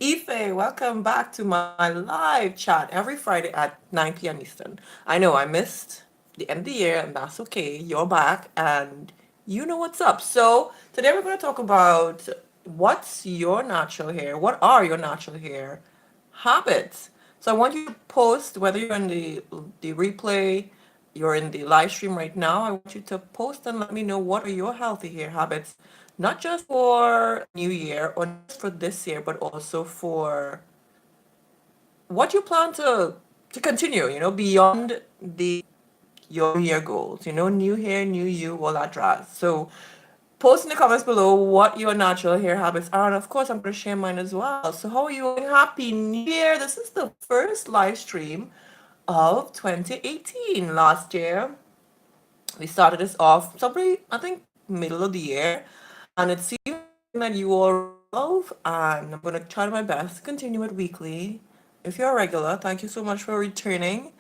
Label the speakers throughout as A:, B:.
A: Ife, welcome back to my live chat every Friday at 9 p.m. Eastern. I know I missed the end of the year, and that's okay. You're back, and you know what's up. So, today we're going to talk about what's your natural hair? What are your natural hair habits? So, I want you to post whether you're in the replay, you're in the live stream right now. I want you to post and let me know what are your healthy hair habits, not just for New Year or not just for this year, but also for what you plan to continue, beyond the your New Year goals, new hair, new you, all that jazz. So post in the comments below what your natural hair habits are, and of course I'm going to share mine as well. So how are you doing? Happy New Year. This is the first live stream of 2018. Last year we started this off somewhere, I think, middle of the year, and it seems that you all love, and I'm going to try my best to continue it weekly. If you're a regular, thank you so much for returning.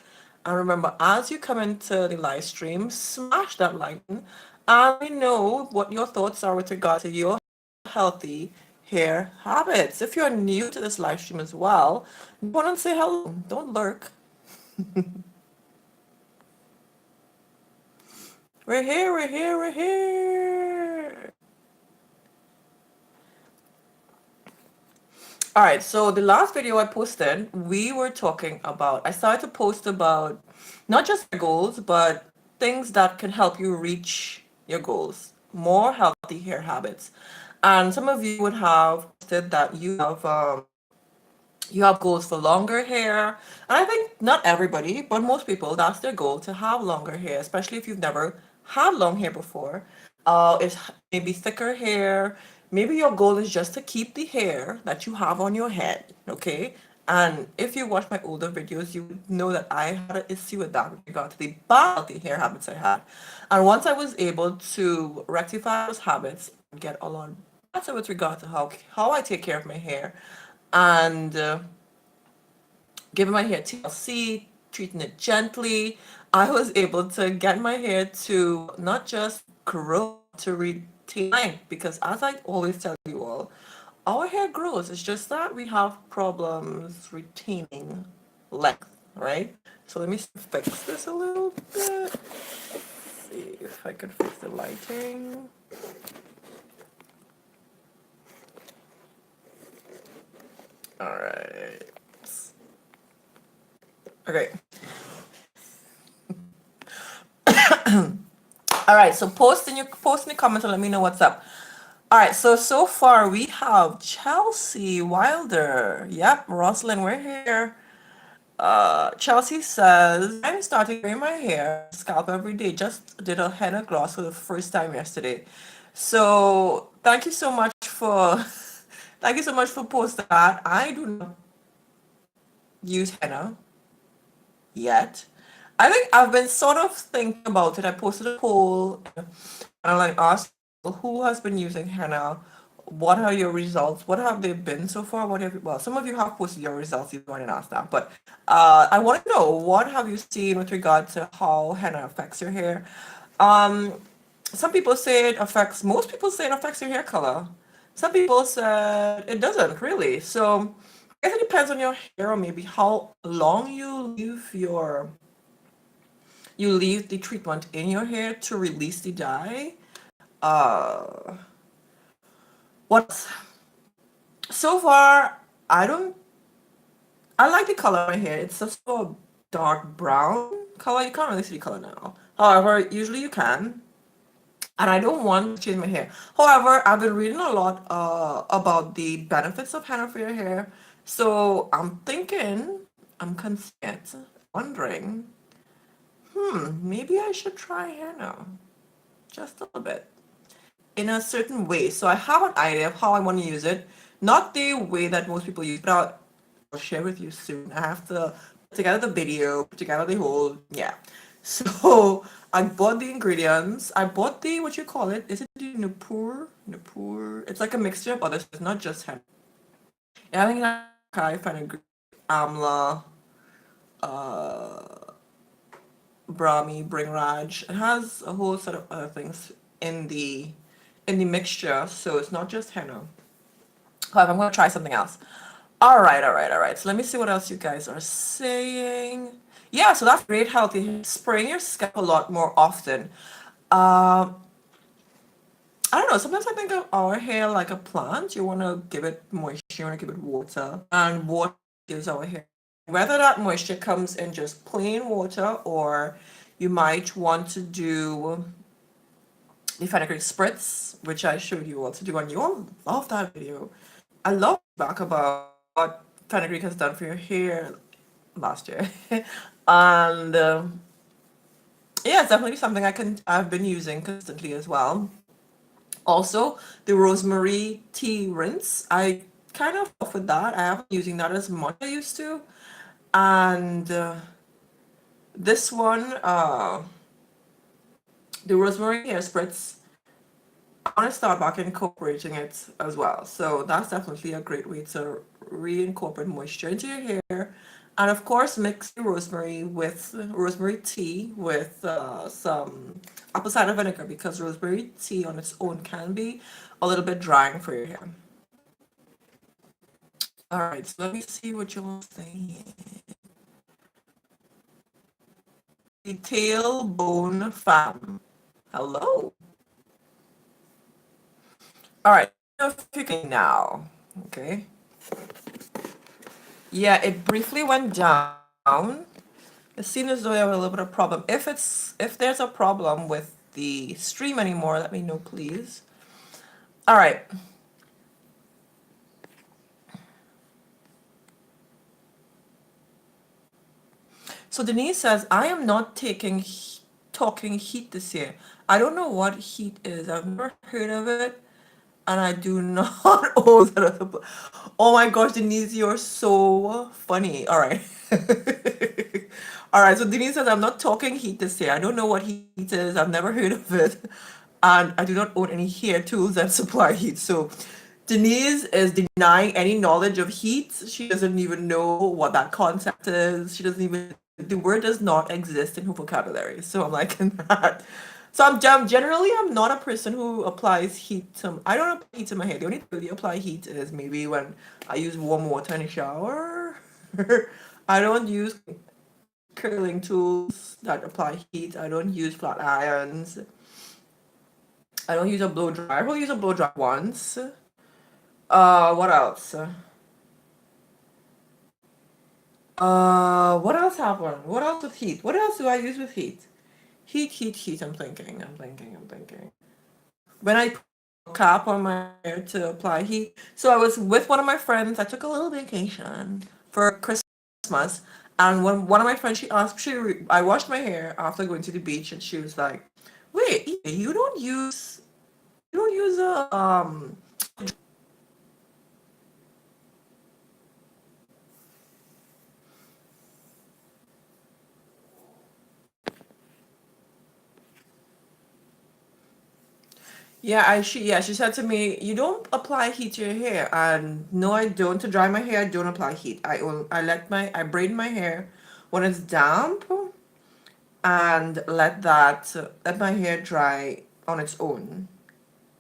A: And remember, as you come into the live stream, smash that like button and let me know what your thoughts are with regard to your healthy hair habits. If you're new to this live stream as well, go on and say hello. Don't lurk. We're here, we're here, we're here. All right, so the last video I posted, we were talking about, I started to post about not just your goals, but things that can help you reach your goals, more healthy hair habits. And some of you would have said that you have goals for longer hair. And I think not everybody, but most people, that's their goal, to have longer hair, especially if you've never had long hair before. It's maybe thicker hair. Maybe your goal is just to keep the hair that you have on your head, okay? And if you watch my older videos, you would know that I had an issue with that with regard to the bad healthy hair habits I had. And once I was able to rectify those habits and get a lot better with regard to how I take care of my hair, and giving my hair TLC, treating it gently, I was able to get my hair to not just grow, to retain length. Because as I always tell you all, our hair grows. It's just that we have problems retaining length, right? So let me fix this a little bit. See if I can fix the lighting. All right. Okay. All right, so post in the comments and let me know what's up. All right, so far we have Chelsea Wilder. Yep, Rosalind, we're here. Chelsea says, I'm starting wearing my hair scalp every day. Just did a henna gloss for the first time yesterday. So thank you so much for thank you so much for posting that. I do not use henna yet. I think I've been sort of thinking about it. I posted a poll and I like asked people who has been using henna. What are your results? What have they been so far? What have you, well, some of you have posted your results. You want to ask that, but I want to know what have you seen with regard to how henna affects your hair. Um, some people say it affects. Most people say it affects your hair color. Some people said it doesn't really. So I guess it depends on your hair or maybe how long you leave the treatment in your hair to release the dye. Uh, what so far I don't I like the color of my hair. It's just a dark brown color. You can't really see the color now. However, usually you can. And I don't want to change my hair. However, I've been reading a lot about the benefits of henna for your hair. So I'm thinking, I'm content, wondering, maybe I should try henna just a little bit in a certain way. So I have an idea of how I want to use it. Not the way that most people use, but I'll share with you soon. I have to put together the video, put together the whole, yeah. So I bought the ingredients. I bought the, what you call it? Is it the Nupur? Nupur. It's like a mixture of others. It's not just henna. Yeah, I think I find amla, uh, Brahmi, Bringraj. It has a whole set of other things in the mixture, so it's not just henna. However, I'm gonna try something else. All right. So let me see what else you guys are saying. Yeah, so that's great healthy. Spraying your scalp a lot more often. Um, I don't know. Sometimes I think of our hair like a plant. You want to give it moisture, you want to give it water, and water gives our hair. Whether that moisture comes in just plain water or you might want to do the fenugreek spritz, which I showed you all to do, and you all love that video. I love back about what fenugreek has done for your hair last year, and yeah, it's definitely something I've been using constantly as well. Also, the rosemary tea rinse, I kind of off with that. I haven't been using that as much as I used to, and this one, the rosemary hair spritz, I want to start back incorporating it as well. So that's definitely a great way to reincorporate moisture into your hair. And of course, mix the rosemary with rosemary tea with some apple cider vinegar because rosemary tea on its own can be a little bit drying for your hair. All right, so let me see what you're saying. The tailbone fam. Hello. All right, if you can now. Okay. Yeah, it briefly went down. It seems as though I have a little bit of problem. If there's a problem with the stream anymore, let me know, please. All right. So Denise says, I am not talking heat this year. I don't know what heat is. I've never heard of it, and I do not own that. Oh my gosh, Denise, you're so funny. All right. All right, so Denise says, I'm not talking heat this year. I don't know what heat is. I've never heard of it. And I do not own any hair tools that supply heat. So Denise is denying any knowledge of heat. She doesn't even know what that concept is. She doesn't even, the word does not exist in her vocabulary. So I'm like, that. So I'm not a person who applies heat to, I don't apply heat to my hair. The only time I really apply heat is maybe when I use warm water in the shower. I don't use curling tools that apply heat. I don't use flat irons. I don't use a blow dryer. I will use a blow dryer once. What else? What else happened? What else with heat? What else do I use with heat? Heat. I'm thinking. When I put a cap on my hair to apply heat. So I was with one of my friends. I took a little vacation for Christmas. And when one of my friends, she asked, I washed my hair after going to the beach, and she was like, "Wait, you don't use a Yeah, she said to me, "You don't apply heat to your hair." And no, I don't. To dry my hair, I don't apply heat. I braid my hair when it's damp and let my hair dry on its own.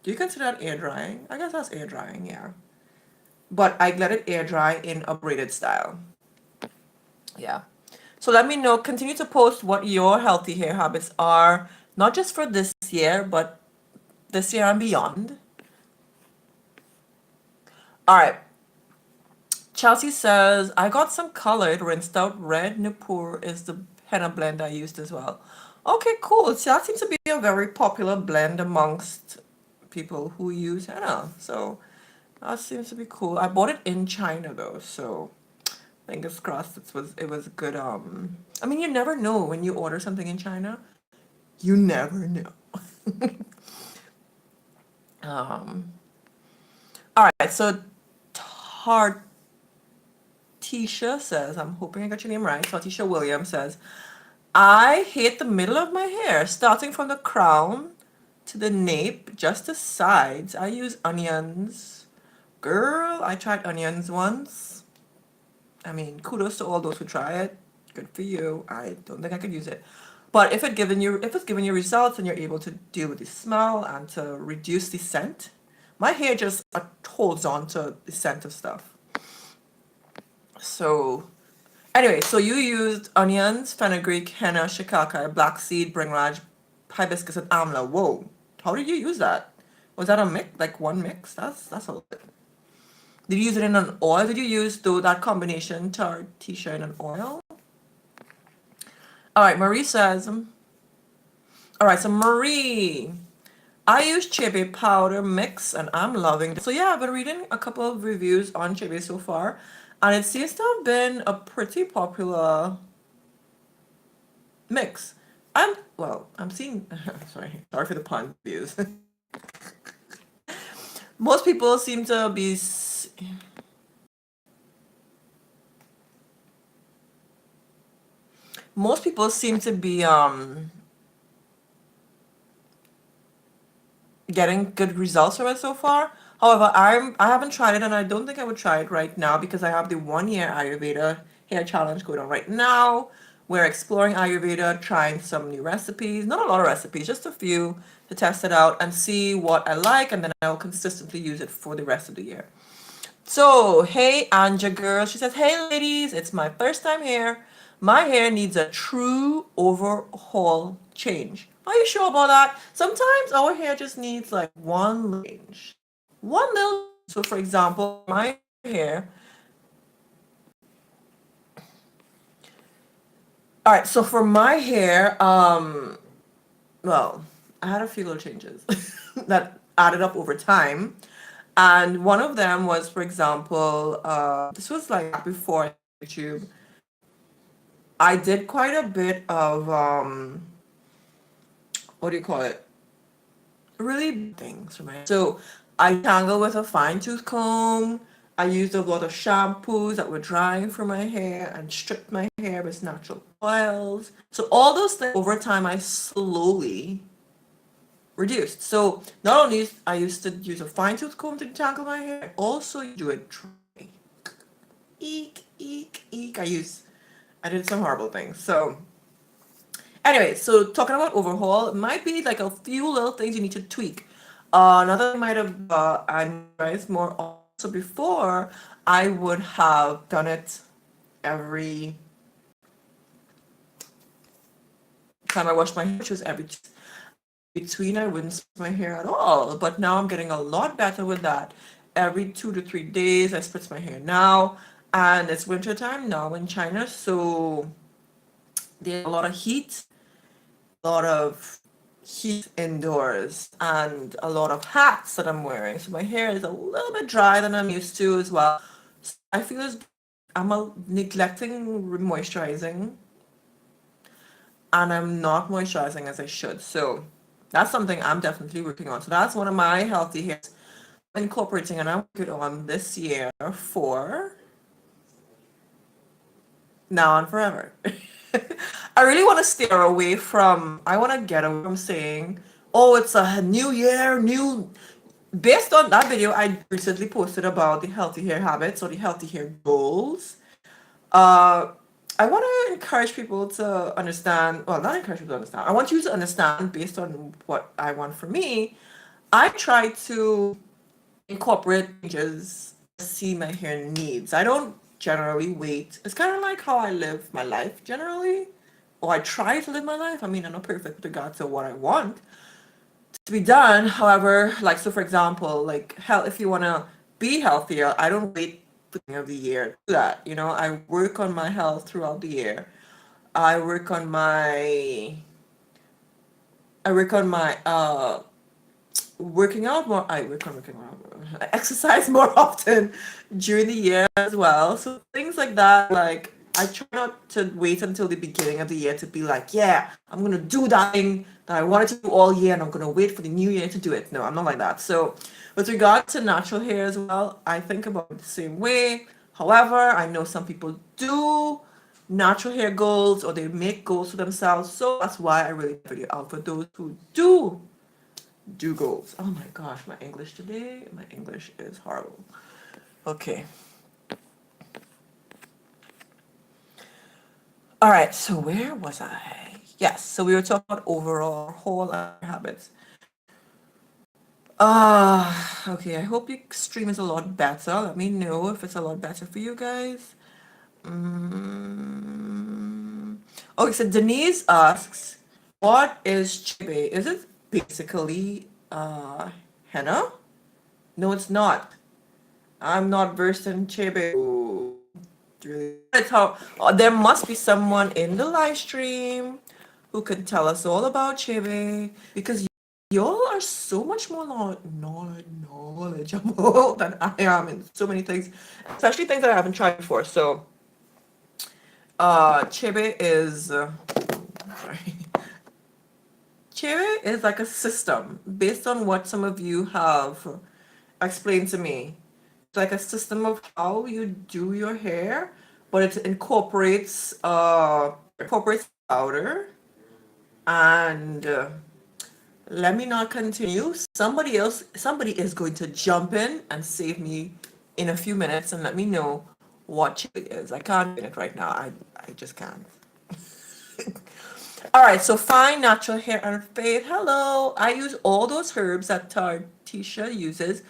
A: Do you consider that air drying? I guess that's air drying, yeah. But I let it air dry in a braided style. Yeah. So let me know. Continue to post what your healthy hair habits are, not just for this year, but this year and beyond. All right. Chelsea says, I got some colored rinsed out red. Nipur is the henna blend I used as well. Okay, cool. So that seems to be a very popular blend amongst people who use henna. So that seems to be cool. I bought it in China though, so fingers crossed it was good. I mean, you never know when you order something in China. You never know. Um, all right, so Tartisha says, I'm hoping I got your name right. Tartisha Williams says, I hate the middle of my hair, starting from the crown to the nape, just the sides. I use onions. Girl, I tried onions once. I mean, kudos to all those who try it. Good for you. I don't think I could use it. But if it's giving you results and you're able to deal with the smell and to reduce the scent, my hair just holds on to the scent of stuff. So anyway, so you used onions, fenugreek, henna, shikaka, black seed, bringraj, hibiscus, and amla. Whoa. How did you use that? Was that a mix? Like one mix? That's a lot. Did you use it in an oil? Did you use though that combination tar, tisha, in an oil? All right, Marie says. All right, so Marie, I use chebe powder mix and I'm loving it. So yeah, I've been reading a couple of reviews on chebe so far, and it seems to have been a pretty popular mix. I'm seeing. Sorry for the pun views. Most people seem to be. Most people seem to be getting good results from it so far. However, I haven't tried it and I don't think I would try it right now because I have the 1 year Ayurveda hair challenge going on right now. We're exploring Ayurveda, trying some new recipes, not a lot of recipes, just a few to test it out and see what I like, and then I'll consistently use it for the rest of the year. So, hey Anja girl, she says, hey ladies, it's my first time here. My hair needs a true overhaul change. Are you sure about that? Sometimes our hair just needs like one little change. One little. So, for example, my hair. All right, so for my hair, well, I had a few little changes that added up over time. And one of them was, for example, this was like before YouTube. I did quite a bit of what do you call it? Really big things for my. So I tangled with a fine tooth comb. I used a lot of shampoos that were drying for my hair and stripped my hair with natural oils. So all those things over time I slowly reduced. So not only I used to use a fine tooth comb to tangle my hair, I also do it dry. Eek, eek, eek. I did some horrible things. So anyway, so talking about overhaul, it might be like a few little things you need to tweak. Another thing might have I realized more also before I would have done it every time I washed my hair, which was every between I wouldn't split my hair at all. But now I'm getting a lot better with that. Every 2 to 3 days I split my hair now, and it's winter time now in China, so there's a lot of heat, a lot of heat indoors, and a lot of hats that I'm wearing. So my hair is a little bit drier than I'm used to as well. So I feel as neglecting moisturizing, and I'm not moisturizing as I should. So that's something I'm definitely working on. So that's one of my healthy hairs I'm incorporating, and I'm working on this year for now and forever. I really want to steer away from, I want to get away from saying, oh, it's a new year, new. Based on that video I recently posted about the healthy hair habits or the healthy hair goals, uh, I want to encourage people to understand, well, not encourage people to understand, I want you to understand based on what I want for me. I try to incorporate changes I see my hair needs. I don't generally wait. It's kind of like how I live my life generally, or I try to live my life. I mean, I'm not perfect with regard to what I want to be done. However, like, so for example, like health, if you want to be healthier, I don't wait for the beginning of the year to do that. You know, I work on my health throughout the year. I work on my I work on my working out more. I work on working out. I exercise more often during the year as well. So things like that, like I try not to wait until the beginning of the year to be like, yeah, I'm gonna do that thing that I wanted to do all year, and I'm gonna wait for the new year to do it. No, I'm not like that. So with regard to natural hair as well, I think about it the same way. However, I know some people do natural hair goals or they make goals for themselves. So that's why I really put it out for those who do goals. Oh my gosh, my English today, my English is horrible. Okay. All right, so where was I? Yes, so we were talking about overall whole habits. Okay, I hope your stream is a lot better. Let me know if it's a lot better for you guys. Mm. Okay, so Denise asks, what is chibe? Is it basically henna? No, it's not. I'm not versed in chibe. Ooh, really. It's how there must be someone in the live stream who can tell us all about chibe because y'all are so much more knowledgeable than I am in so many things, especially things that I haven't tried before. So, chibe is sorry. Chibe is like a system based on what some of you have explained to me. It's like a system of how you do your hair, but it incorporates powder. And let me not continue. Somebody is going to jump in and save me in a few minutes and let me know what chibe is. I can't do it right now. I just can't. All right, so fine, natural hair and faith. Hello. I use all those herbs that Tartisha uses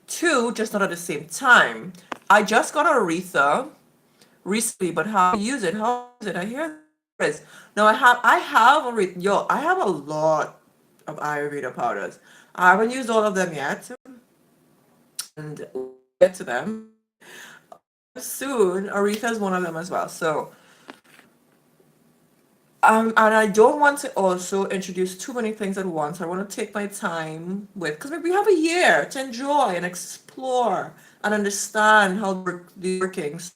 A: too, just not at the same time. I just got Aretha recently, but how to use it? How is it? I hear there is. No, I have Aretha. Yo, I have a lot of Ayurveda powders. I haven't used all of them yet, and we'll get to them soon. Aretha is one of them as well. So and I don't want to also introduce too many things at once. I want to take my time with, because we have a year to enjoy and explore and understand how the workings.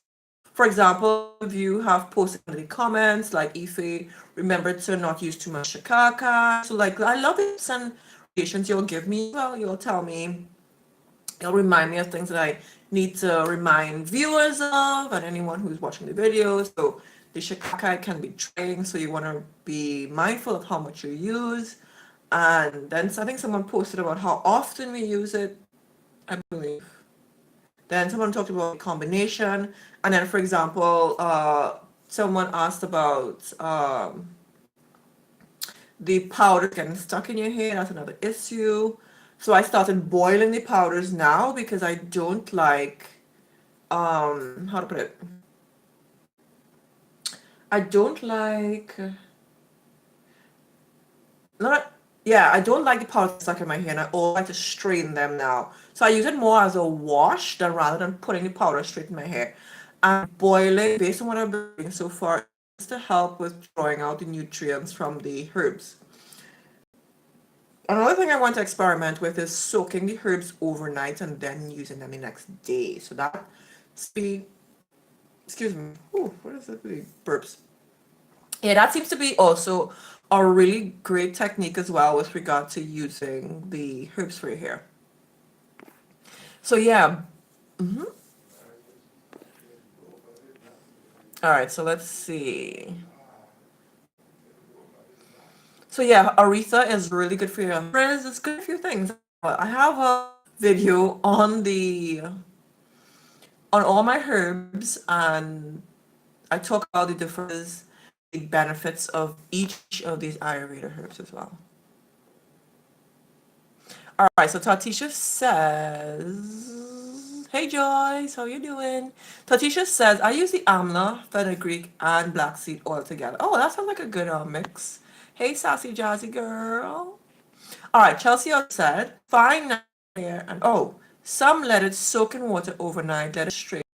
A: For example, if you have posted in the comments, like Ife, remember to not use too much shikaka. So, like, I love it and patience you'll give me. Well, you'll tell me, you'll remind me of things that I need to remind viewers of and anyone who's watching the videos. So the shikaka can be trying, so you want to be mindful of how much you use. And then I think someone posted about how often we use it, I believe. Then someone talked about combination. And then, for example, someone asked about the powder getting stuck in your hair. That's another issue. So I started boiling the powders now because I don't like how to put it. I don't like not yeah, I don't like the powder stuck in my hair and I always like to strain them now. So I use it more as a wash than rather than putting the powder straight in my hair. And boiling, based on what I've been doing so far, is to help with drawing out the nutrients from the herbs. Another thing I want to experiment with is soaking the herbs overnight and then using them the next day. So that be excuse me. Ooh, what is it? Burps. Yeah, that seems to be also a really great technique as well with regard to using the herbs for your hair. So yeah. hmm All right, so let's see. So yeah, Aretha is really good for your friends. It's good for your things. I have a video on all my herbs, and I talk about the differences, the benefits of each of these Ayurveda herbs as well. All right, so Tatisha says, "Hey Joyce, how you doing?" Tatisha says, "I use the amla, fenugreek, and black seed oil together." Oh, that sounds like a good mix. Hey, sassy jazzy girl. All right, Chelsea said, "Fine now here and oh, some let it soak in water overnight, let it strain.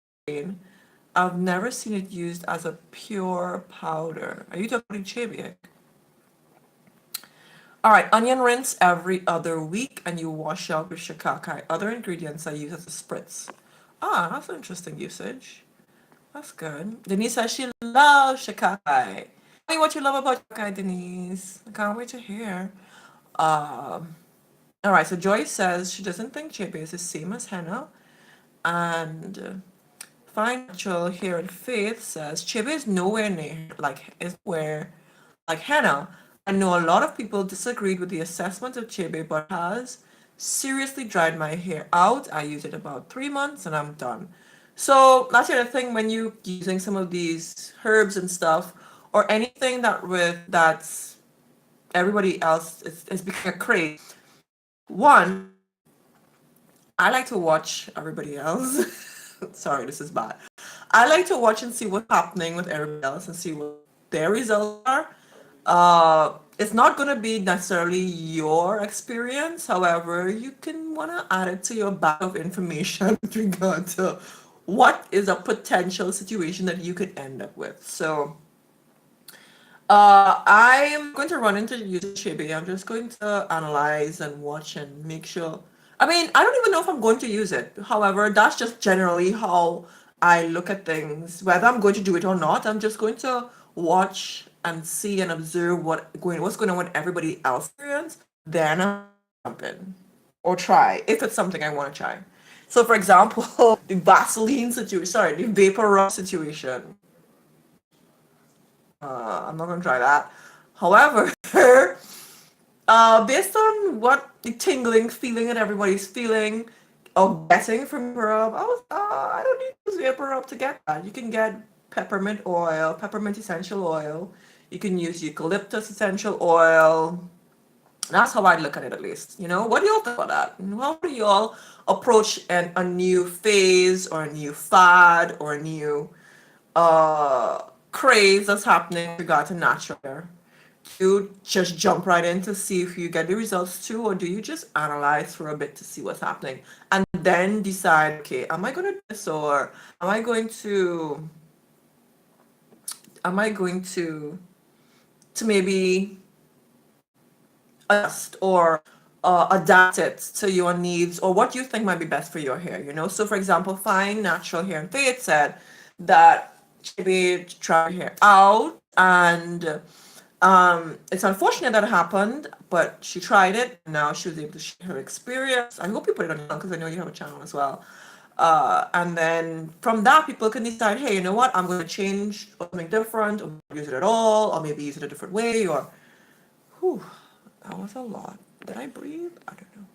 A: I've never seen it used as a pure powder." Are you talking chibi? All right, onion rinse every other week and you wash out with shikakai. Other ingredients I use as a spritz. Ah, that's an interesting usage. That's good. Denise says she loves shikakai. Tell me what you love about shikakai, Denise. I can't wait to hear. Um, all right, so Joyce says she doesn't think chibi is the same as henna. And Fine Natural Hair and Faith says chibi is nowhere near is where like henna. I know a lot of people disagreed with the assessment of chibi, but it has seriously dried my hair out. I use it about 3 months and I'm done. So that's the other thing when you using some of these herbs and stuff, or anything that's everybody else is becoming a craze. One, I like to watch everybody else. Sorry, this is bad. I like to watch and see what's happening with everybody else and see what their results are. It's not going to be necessarily your experience. However, you can want to add it to your bag of information with regard to what is a potential situation that you could end up with. So, I'm going to run into using Chibi. I'm just going to analyze and watch and make sure. I mean, I don't even know if I'm going to use it. However, that's just generally how I look at things. Whether I'm going to do it or not, I'm just going to watch and see and observe what's going on with everybody else experience. Then I'm jump in or try if it's something I want to try. So, for example, the Vaseline situation, sorry, the vapor rub situation. I'm not gonna try that. However, based on what the tingling feeling that everybody's feeling or getting from vapor rub, I don't need to use vapor rub to get that. You can get peppermint oil, peppermint essential oil. You can use eucalyptus essential oil. That's how I look at it, at least. You know, what do y'all think about that? How do y'all approach a new phase or a new fad or a new craze that's happening with regard to natural hair? Do you just jump right in to see if you get the results too, or do you just analyze for a bit to see what's happening and then decide, okay, am I going to do this, or am I going to am I going to maybe adjust or adapt it to your needs or what you think might be best for your hair, you know? So, for example, Fine Natural Hair and Faith said that she tried her hair out, and it's unfortunate that it happened, but she tried it. And now she was able to share her experience. I hope you put it on your channel because I know you have a channel as well. And then from that, people can decide, hey, you know what? I'm going to change or something different, or use it at all, or maybe use it a different way, or whew, that was a lot. Did I breathe? I don't know.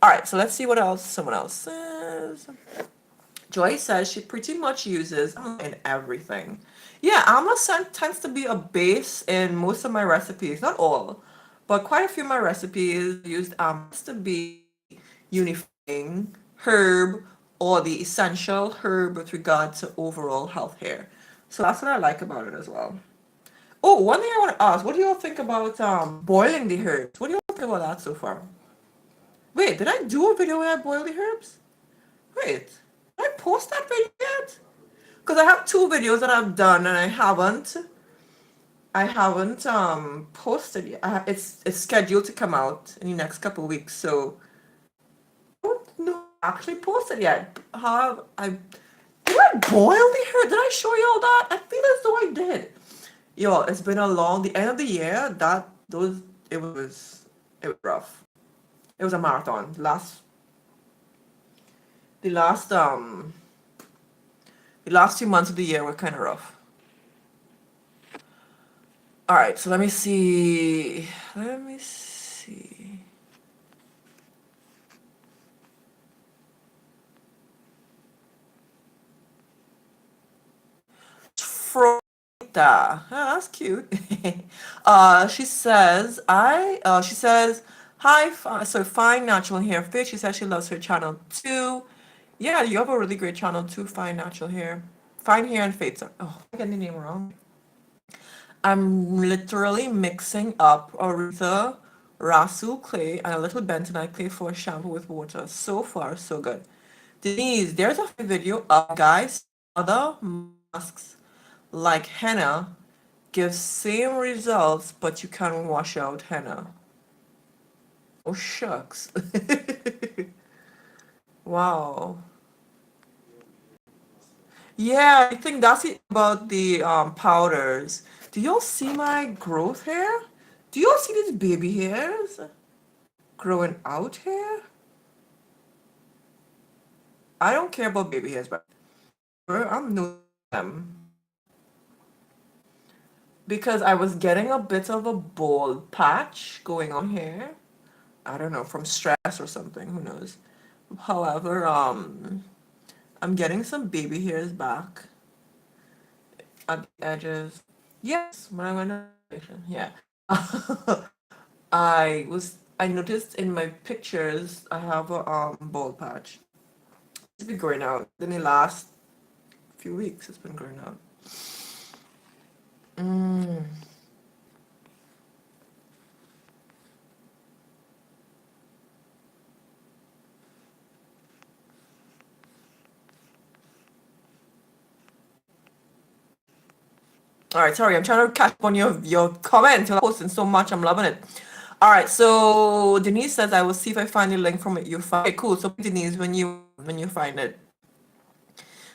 A: All right, so let's see what else someone else says. Joy says she pretty much uses in everything. Yeah, almond tends to be a base in most of my recipes. Not all, but quite a few of my recipes used almonds to be unifying herb or the essential herb with regard to overall health here. So that's what I like about it as well. Oh, one thing I want to ask, what do y'all think about boiling the herbs? What do y'all think about that so far? Wait, did I do a video where I boil the herbs? Wait, did I post that video yet? Because I have two videos that I've done and I haven't posted yet. It's scheduled to come out in the next couple of weeks, so I don't know if I actually posted yet. How I did I boil the herbs? Did I show you all that? I feel as though I did. Yo, it's been a long the end of the year. It was rough. It was a marathon. The last um the last 2 months of the year were kind of rough. All right, so let me see. Let me see. Froita. Ah, that's cute. She says, hi, so Fine Natural Hair Fit. She says she loves her channel too. Yeah, you have a really great channel too, Fine Natural Hair. Fine Hair and Fit. Oh, I got the name wrong. I'm literally mixing up Aretha Rasul clay and a little bentonite clay for a shampoo with water. So far, so good. Denise, there's a video of guys, other masks like henna gives same results, but you can wash out henna. Oh shucks. Wow. Yeah, I think that's it about the powders. Do y'all see my growth hair? Do y'all see these baby hairs growing out here? I don't care about baby hairs, but I'm new to them because I was getting a bit of a bald patch going on here. I don't know, from stress or something, who knows. However, I'm getting some baby hairs back at the edges. Yes, when I went on vacation, yeah. I noticed in my pictures I have a bald patch. It's been growing out in the last few weeks it's been growing out. Mm. All right, sorry, I'm trying to catch up on your comments. You're posting so much, I'm loving it. All right, so Denise says I will see if I find the link from it. You find okay, cool. So Denise, when you find it.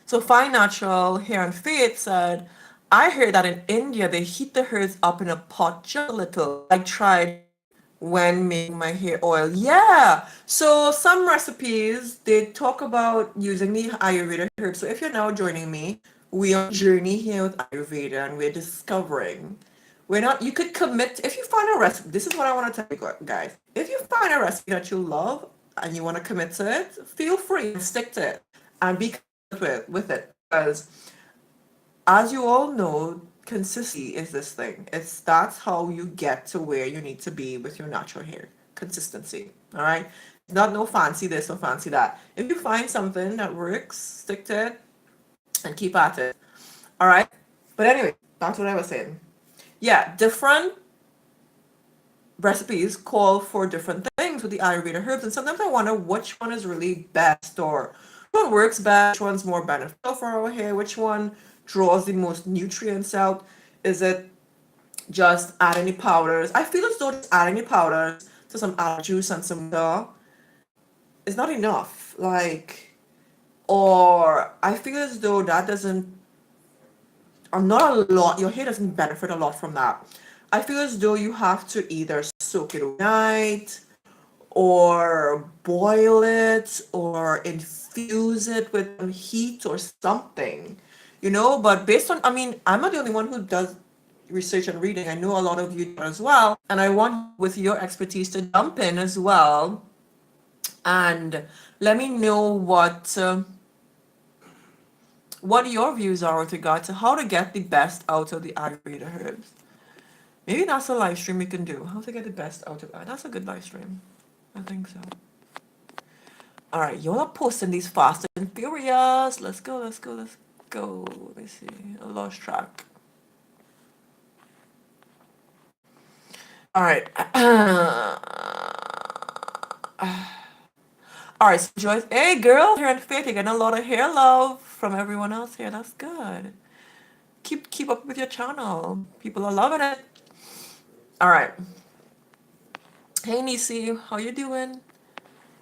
A: So Fine Natural Hair and Faith said, I heard that in India they heat the hairs up in a pot just a little. I tried when making my hair oil. Yeah. So some recipes they talk about using the Ayurveda herbs. So if you're now joining me, we are on a journey here with Ayurveda and we're discovering. We're not you could commit if you find a recipe. This is what I want to tell you guys. If you find a recipe that you love and you want to commit to it, feel free and stick to it and be with it. Because as you all know, consistency is this thing. That's how you get to where you need to be with your natural hair. Consistency. All right. It's not no fancy this or fancy that. If you find something that works, stick to it and keep at it. All right. But anyway, that's what I was saying. Yeah, different recipes call for different things with the Ayurveda herbs, and sometimes I wonder which one is really best or which one works best, which one's more beneficial for our hair, which one draws the most nutrients out. Is it just adding the powders? I feel as though just adding the powders to some apple juice and some water is not enough. Like, or I feel as though that doesn't not a lot, your hair doesn't benefit a lot from that. I feel as though you have to either soak it overnight or boil it or infuse it with some heat or something, but based on, I mean, I'm not the only one who does research and reading. I know a lot of you do as well. And I want with your expertise to jump in as well and let me know what your views are with regard to how to get the best out of the Ayurveda herbs. Maybe that's a live stream we can do. How to get the best out of that. That's a good live stream. I think so. All right, y'all are posting these fast and furious. Let's go, let's go, let's go. Let me see. I lost track. All right. All right, so Joyce, hey girl, here and Faith, you're getting a lot of hair love from everyone else here. That's good. Keep up with your channel. People are loving it. All right. Hey Nisi, how you doing?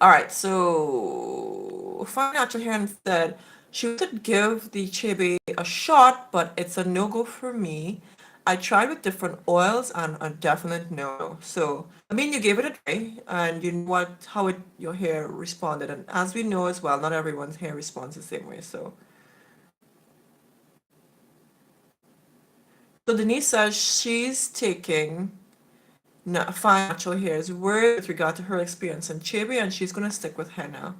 A: All right, so Fine Natural Hair said she could give the chebe a shot, but it's a no-go for me. I tried with different oils and a definite no. So, I mean, you gave it a try, and you know your hair responded. And as we know as well, not everyone's hair responds the same way. So Denise says she's taking Fine Natural Hair's word with regard to her experience in chebe, and she's gonna stick with henna.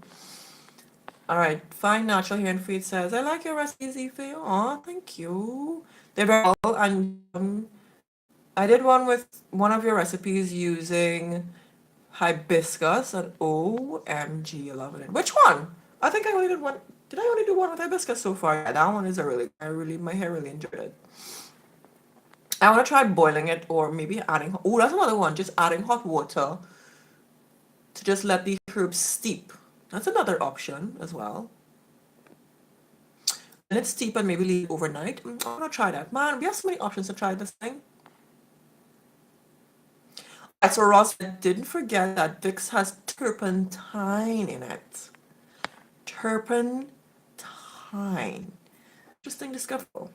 A: All right, Fine Natural Hair and Feed says, I like your recipes, Ife. Oh, thank you. They're very well, and I did one with one of your recipes using hibiscus, and OMG, I love it. Which one? I think I only did one. Did I only do one with hibiscus so far? Yeah, that one is my hair really enjoyed it. I want to try boiling it or maybe adding, that's another one, just adding hot water to just let the herbs steep. That's another option as well. And it's steep and maybe leave it overnight. I'm gonna try that. Man, we have so many options to try this thing. Alright, so Ross didn't forget that Vicks has turpentine in it. Turpentine. Interesting discovery.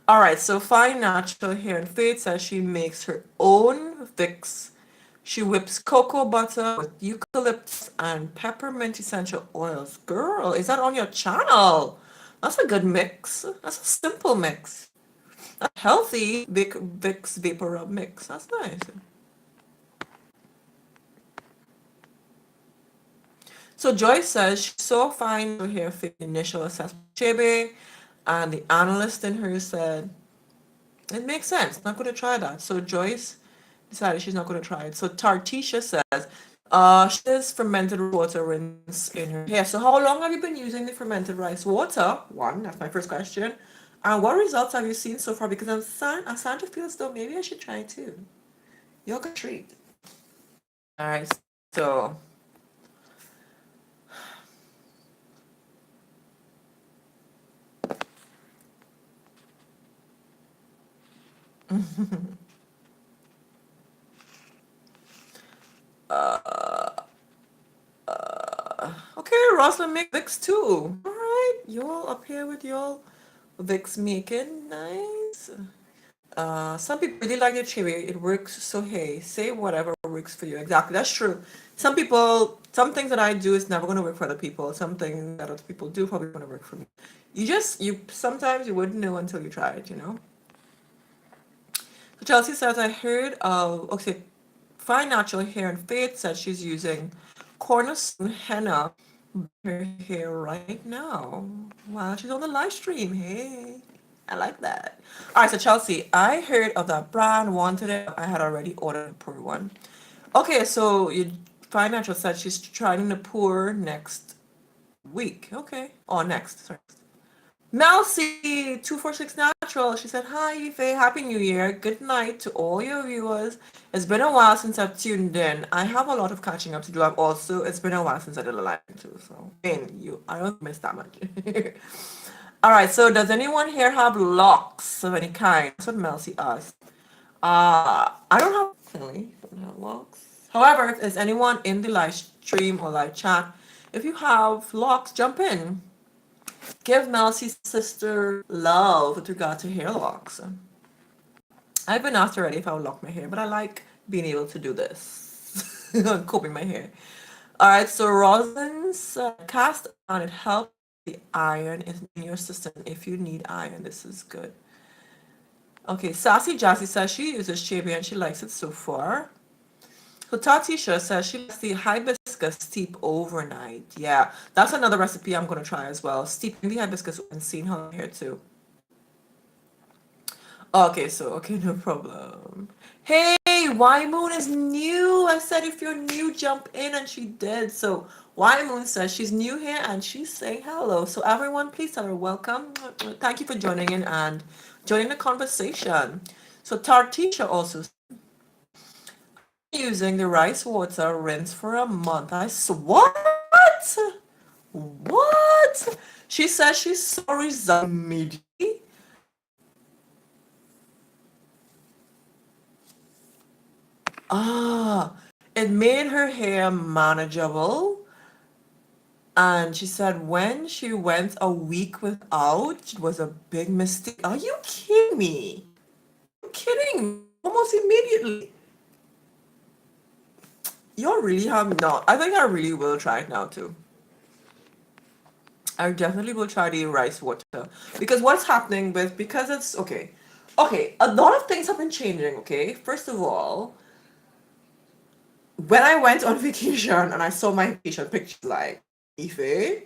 A: Alright, so Fine Natural Hair and Faith says she makes her own Vicks. She whips cocoa butter with eucalyptus and peppermint essential oils. Girl, is that on your channel? That's a good mix. That's a simple mix. That's healthy Vicks Vapor Rub mix. That's nice. So Joyce says she saw Fine Hair Faith initial assessment chebe, and the analyst in her said, it makes sense. Not going to try that. So Joyce decided she's not going to try it. So Tartisha says, She says fermented water rinse in her hair. So how long have you been using the fermented rice water? One, that's my first question. And what results have you seen so far? Because I'm starting to feel as though maybe I should try it too. You're gonna treat. All right, so okay, Rosalind make Vicks too. All right, y'all up here with y'all Vicks making nice. Some people really like the cherry. It works. So hey, say whatever works for you. Exactly, that's true. Some people, some things that I do is never going to work for other people. Some things that other people do probably going to work for me. You sometimes you wouldn't know until you try it. You know. So Chelsea says I heard of okay, Fine Natural Hair and Faith said she's using cornerstone henna in her hair right now. Wow, she's on the live stream. Hey. I like that. All right, so Chelsea, I heard of that brand, wanted it. I had already ordered a pour one. Okay, so you Financial said she's trying to pour next week. Okay. Oh, next. Sorry. Mel C246 Natural. She said, Hi, Ife. Happy New Year. Good night to all your viewers. It's been a while since I've tuned in. I have a lot of catching up to do. It's been a while since I did a live too. So, I don't miss that much. All right, so does anyone here have locks of any kind? That's what Melcy asked. I don't have personally, don't have locks. However, if there's anyone in the live stream or live chat, if you have locks, jump in. Give Melcy's sister love with regard to hair locks. I've been asked already if I would lock my hair, but I like being able to do this. Combing my hair. All right, so Rosin's cast on it helps the iron is in your system if you need iron. This is good. Okay, Sassy Jassy says she uses Chebe and she likes it so far. So Tatisha says she likes the hibiscus steep overnight. Yeah, that's another recipe I'm going to try as well. Steeping the hibiscus and seeing how hair too. Okay, no problem. Hey, Y Moon is new. I said if you're new, jump in, and she did. So Y Moon says she's new here and she's saying hello. So everyone, please tell her welcome. Thank you for joining in and joining the conversation. So Tartisha also using the rice water rinse for a month. What? What? She says she's so resigned immediately. Ah, it made her hair manageable. And she said when she went a week without, it was a big mistake. Are you kidding me? Are you kidding me? Almost immediately. You really have not. I think I really will try it now too. I definitely will try the rice water. Because what's happening with, because it's, okay. Okay, a lot of things have been changing, okay? First of all, when I went on vacation and I saw my vacation pictures like, Ife,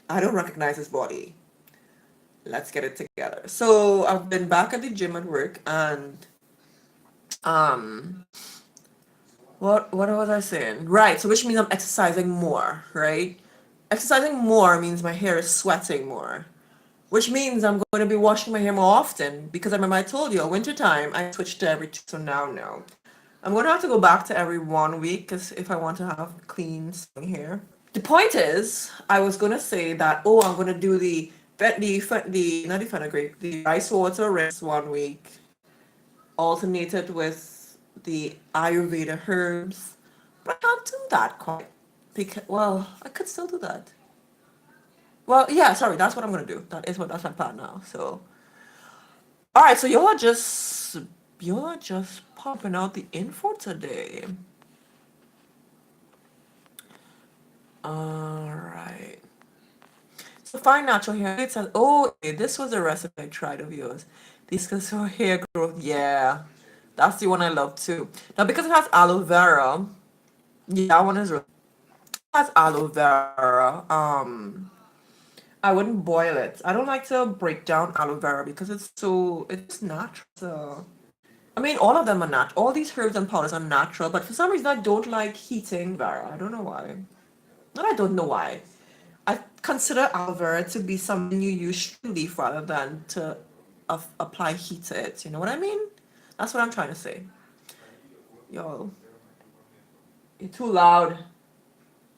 A: I don't recognize his body. Let's get it together. So I've been back at the gym at work and um what was I saying? Right, so which means I'm exercising more, right? Exercising more means my hair is sweating more. Which means I'm going to be washing my hair more often because I remember I told you, winter time I switched to every two, so now no. I'm going to have to go back to every 1 week because if I want to have clean hair. The point is, I was gonna say that I'm gonna do the not the fenugreek, the rice water rinse 1 week, alternated with the Ayurveda herbs. But I can't do that quite because I could still do that. Well, yeah, sorry, that's what I'm gonna do. That's my plan now. So, all right, so you're just pumping out the info today. All right. So find natural hair. It says, this was a recipe I tried of yours. This is for hair growth. Yeah, that's the one I love too. Now because it has aloe vera, yeah, that one is. It has aloe vera. I wouldn't boil it. I don't like to break down aloe vera because it's natural. So I mean, all of them are natural. All these herbs and powders are natural, but for some reason I don't like heating Vera. I don't know why. And I don't know why. I consider aloe vera to be something you use straight leaf rather than to apply heat to it. You know what I mean? That's what I'm trying to say. Yo, you're too loud.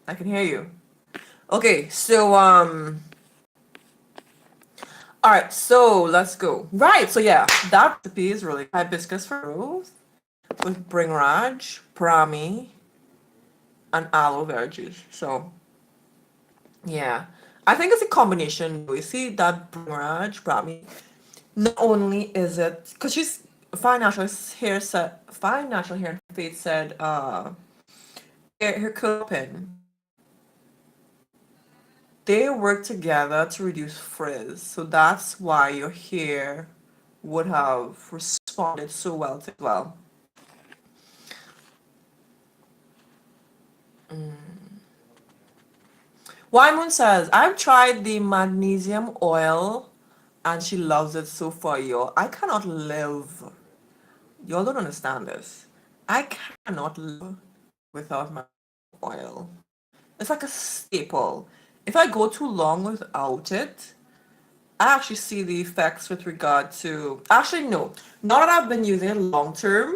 A: I can hear you. Okay, so all right, so let's go. Right, so yeah, that recipe is really hibiscus for rose with bringraj, brahmi, and aloe vera juice. So yeah, I think it's a combination. You see that bringraj, brahmi. Not only is it because she's fine natural hair faith said her co-pin, they work together to reduce frizz, so that's why your hair would have responded so well to it. Well, Wymoon says I've tried the magnesium oil and she loves it so far. Yo, I cannot live, y'all don't understand this, I cannot live without my oil. It's like a staple. If I go too long without it, I actually see the effects with regard to. Actually, no. Now that I've been using it long term,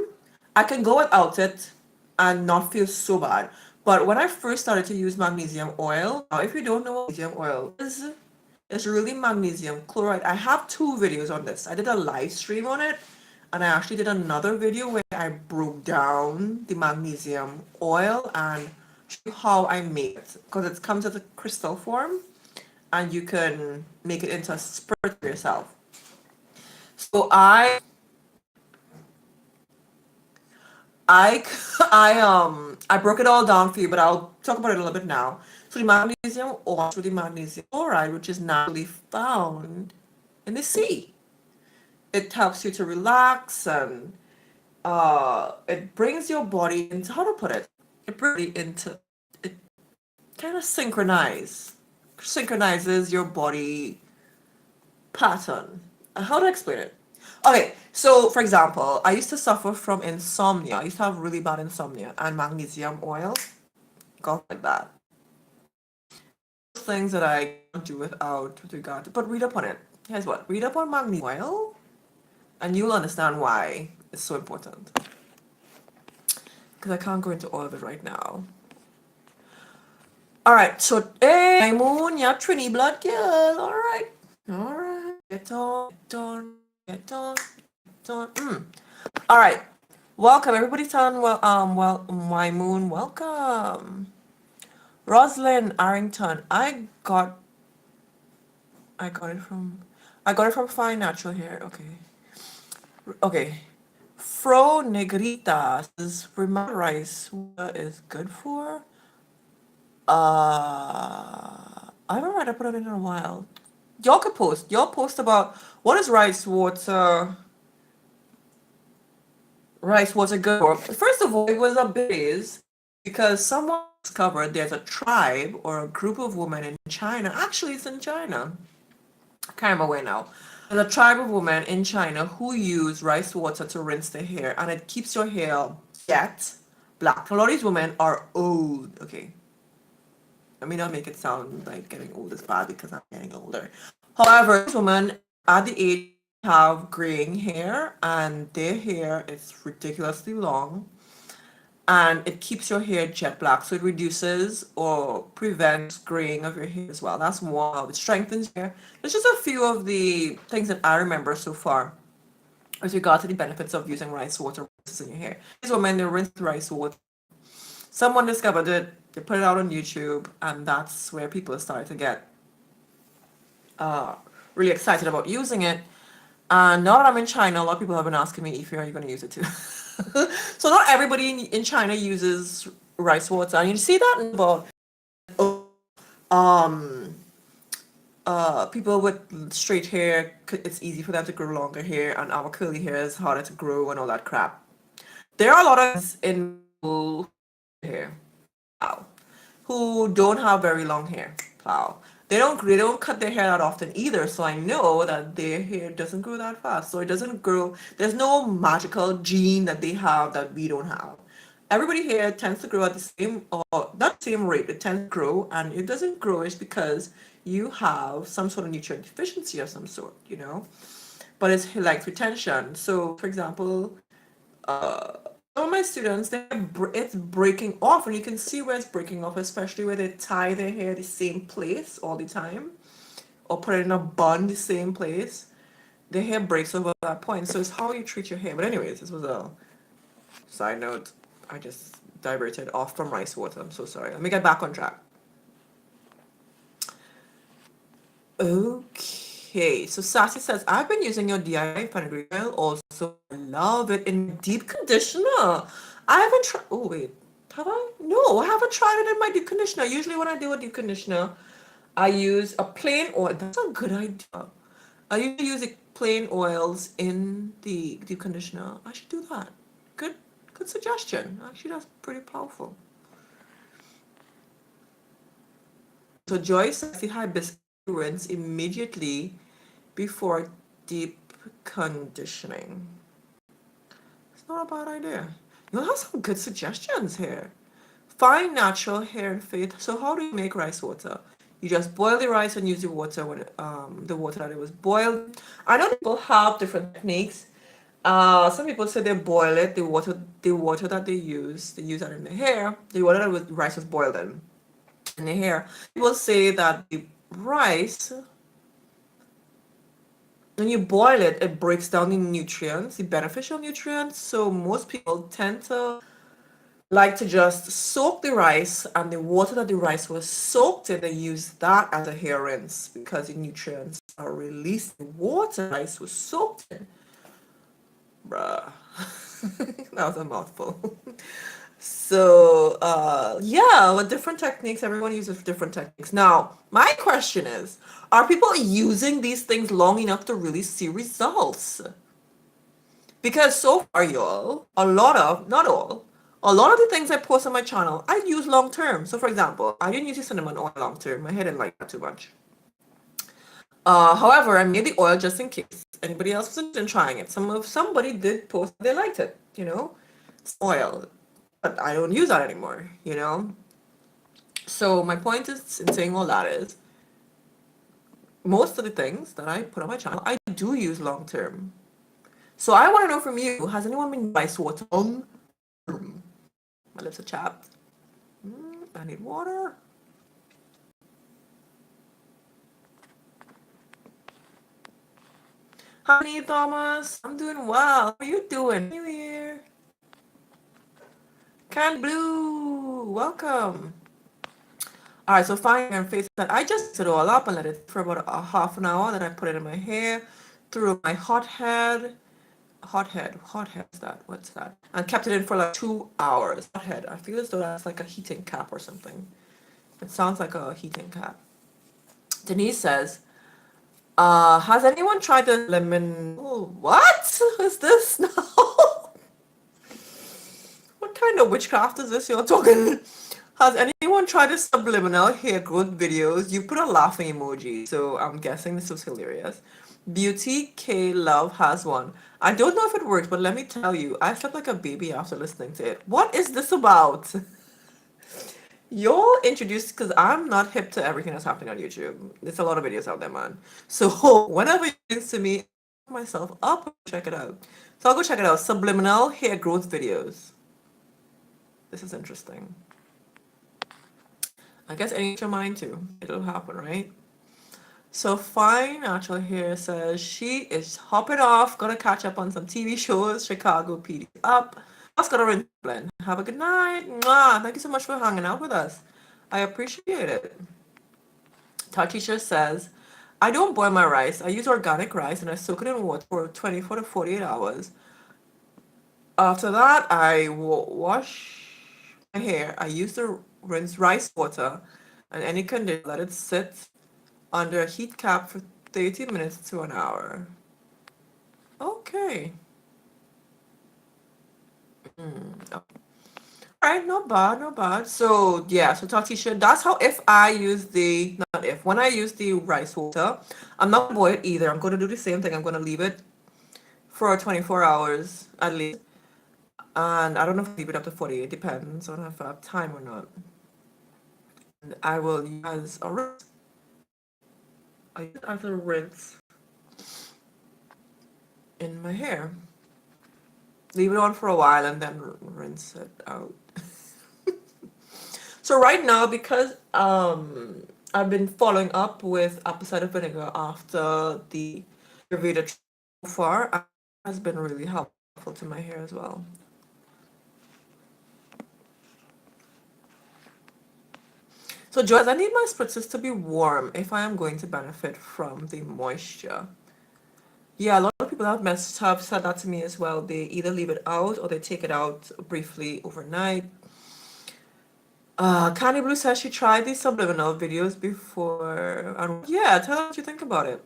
A: I can go without it and not feel so bad. But when I first started to use magnesium oil, now if you don't know what magnesium oil is, it's really magnesium chloride. I have two videos on this. I did a live stream on it, and I actually did another video where I broke down the magnesium oil and show you how I make it because it comes as a crystal form and you can make it into a spirit for yourself. So I I broke it all down for you, but I'll talk about it a little bit now. So the magnesium oil with the magnesium chloride, which is naturally found in the sea. It helps you to relax and it brings your body into, how to put it? It brings it into, it kind of synchronizes your body pattern. How to explain it? Okay, so for example, I used to suffer from insomnia. I used to have really bad insomnia, and magnesium oil got like that. Things that I can't do without with regard to, but read up on it. Here's what, read up on magnesium oil, and you'll understand why it's so important. Because I can't go into all of it right now. All right, so hey, Moon, yeah, Trini blood girl. All right, get on, get on, get on, get on. All right, welcome everybody. My Moon, welcome. Rosalind Arrington, I got it from, Fine Natural Hair. Okay. Fro Negrita says remember rice what is good for. I haven't read up on it in a while. Y'all could post. Y'all post about what is rice water good for. First of all, it was a base because someone discovered there's a tribe or a group of women in China. Actually, it's in China. I can't remember where now. There's a tribe of women in China who use rice water to rinse their hair, and it keeps your hair jet black. A lot of these women are old. Okay, let me not make it sound like getting old is bad because I'm getting older. However, these women at the age have graying hair and their hair is ridiculously long and it keeps your hair jet black. So it reduces or prevents graying of your hair as well. That's one. It strengthens your hair. There's just a few of the things that I remember so far with regard to the benefits of using rice water in your hair. These women, they rinse rice water. Someone discovered it, they put it out on YouTube, and that's where people started to get really excited about using it. And now that I'm in China, a lot of people have been asking me, if are you going to use it too? So not everybody in China uses rice water, and you see that in about people with straight hair, it's easy for them to grow longer hair, and our curly hair is harder to grow and all that crap. There are a lot of in hair, wow, who don't have very long hair, wow, They don't cut their hair that often either, so I know that their hair doesn't grow that fast. So it doesn't grow. There's no magical gene that they have that we don't have. Everybody here tends to grow at the same or not same rate. It tends to grow, and it doesn't grow is because you have some sort of nutrient deficiency of some sort, But it's like retention. So, for example, some of my students, it's breaking off, and you can see where it's breaking off, especially where they tie their hair the same place all the time, or put it in a bun the same place. The hair breaks over that point. So it's how you treat your hair. But anyways, this was a side note. I just diverted off from rice water. I'm so sorry. Let me get back on track. Okay, so Sassy says, I've been using your DIY fenugreek oil also. I love it in deep conditioner. I haven't tried, oh wait, have I? No, I haven't tried it in my deep conditioner. Usually when I do a deep conditioner, I use a plain oil. That's a good idea. I usually use plain oils in the deep conditioner. I should do that. Good suggestion. Actually, that's pretty powerful. So Joyce says the hibiscus rinse immediately before deep conditioning. It's not a bad idea. You have some good suggestions here. Find natural hair and faith. So how do you make rice water? You just boil the rice and use the water when the water that it was boiled. I know people have different techniques. Some people say they boil it. The water that they use that in the hair. The water that the rice was boiled in the hair. People say that the rice, when you boil it, it breaks down the nutrients, the beneficial nutrients. So most people tend to like to just soak the rice, and the water that the rice was soaked in, they use that as a hair rinse because the nutrients are released. The water rice was soaked in. Bruh. That was a mouthful. So, yeah, with different techniques, everyone uses different techniques. Now, my question is, are people using these things long enough to really see results? Because so far, y'all, not all, a lot of the things I post on my channel, I use long term. So, for example, I didn't use the cinnamon oil long term. My hair didn't like that too much. However, I made the oil just in case anybody else was interested in trying it. Somebody did post they liked it, It's oil. But I don't use that anymore. So my point is in saying all that is most of the things that I put on my channel, I do use long term. So I want to know from you, has anyone been rice water long term? My lips are chapped. I need water. Honey Thomas, I'm doing well. How are you doing? New Year. Can Blue, welcome. All right, so fine and face that I just mix it all up and let it for about a half an hour. Then I put it in my hair, through my hot head is that? What's that? And kept it in for like 2 hours. Hot head. I feel as though that's like a heating cap or something. It sounds like a heating cap. Denise says, has anyone tried the lemon? Oh, what is this now? What kind of witchcraft is this you're talking? Has anyone tried the subliminal hair growth videos? You put a laughing emoji, so I'm guessing this was hilarious. Beauty K Love has one. I don't know if it worked, but let me tell you, I slept like a baby after listening to it. What is this about? You're introduced because I'm not hip to everything that's happening on YouTube. There's a lot of videos out there, man. So whenever you introduce to me, I look myself up, check it out. So I'll go check it out. Subliminal hair growth videos. This is interesting. I guess any your mind too. It'll happen, right? So Fine Natural Hair says she is hopping off, gonna catch up on some TV shows. Chicago PD up. Just gonna rinse blend. Have a good night. Mwah. Thank you so much for hanging out with us. I appreciate it. Tatisha says, I don't boil my rice. I use organic rice and I soak it in water for 24 to 48 hours. After that, I wash my hair. I use the rinse rice water and any conditioner, let it sit under a heat cap for 30 minutes to an hour. Okay. All right, not bad, not bad. So yeah, so Tatisha, that's how if I use the, not what if. When I use the rice water, I'm not going to boil it either. I'm going to do the same thing. I'm going to leave it for 24 hours at least. And I don't know if I leave it up to 48. Depends on if I have time or not. And I will use as a rinse. I use it as a rinse in my hair. Leave it on for a while and then rinse it out. So right now, because I've been following up with apple cider vinegar after the Ayurveda so far, it has been really helpful to my hair as well. So Joyce, I need my spritzers to be warm if I am going to benefit from the moisture. Yeah, a lot of people have said that to me as well. They either leave it out or they take it out briefly overnight. Candy Blue says she tried these subliminal videos before. And yeah, tell us what you think about it.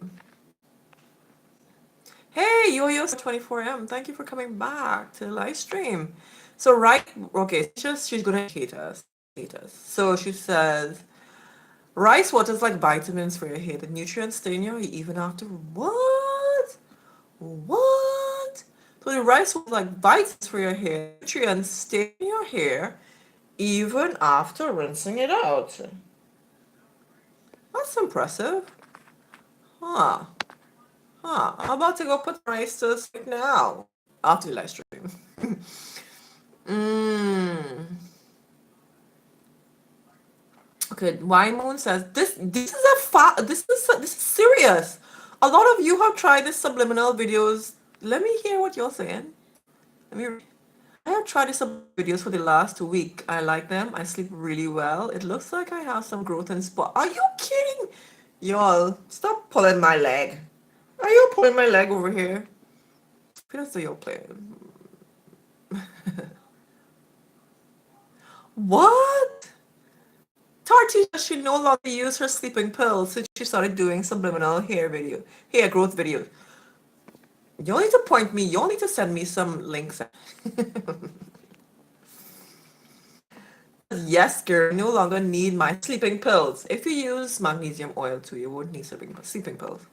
A: Hey, Yo-Yo 24M, thank you for coming back to the live stream. So okay, she's gonna hate us. So she says, rice water is like vitamins for your hair. The nutrients stay in your hair even after what? What? So the rice water is like vitamins for your hair. Nutrients stay in your hair even after rinsing it out. That's impressive. Huh. I'm about to go put rice to sleep now after the live stream. mm. Okay, Y Moon says this is serious. A lot of you have tried this subliminal videos. Let me hear what you're saying. I have tried these videos for the last week. I like them. I sleep really well. It looks like I have some growth and spot. Are you kidding? Y'all, stop pulling my leg. Are you pulling my leg over here? Feels like you're playing. What? Tarty says she no longer uses her sleeping pills since she started doing subliminal hair growth videos. Y'all need to point me. Y'all need to send me some links. Yes, girl, no longer need my sleeping pills. If you use magnesium oil too, you won't need sleeping pills.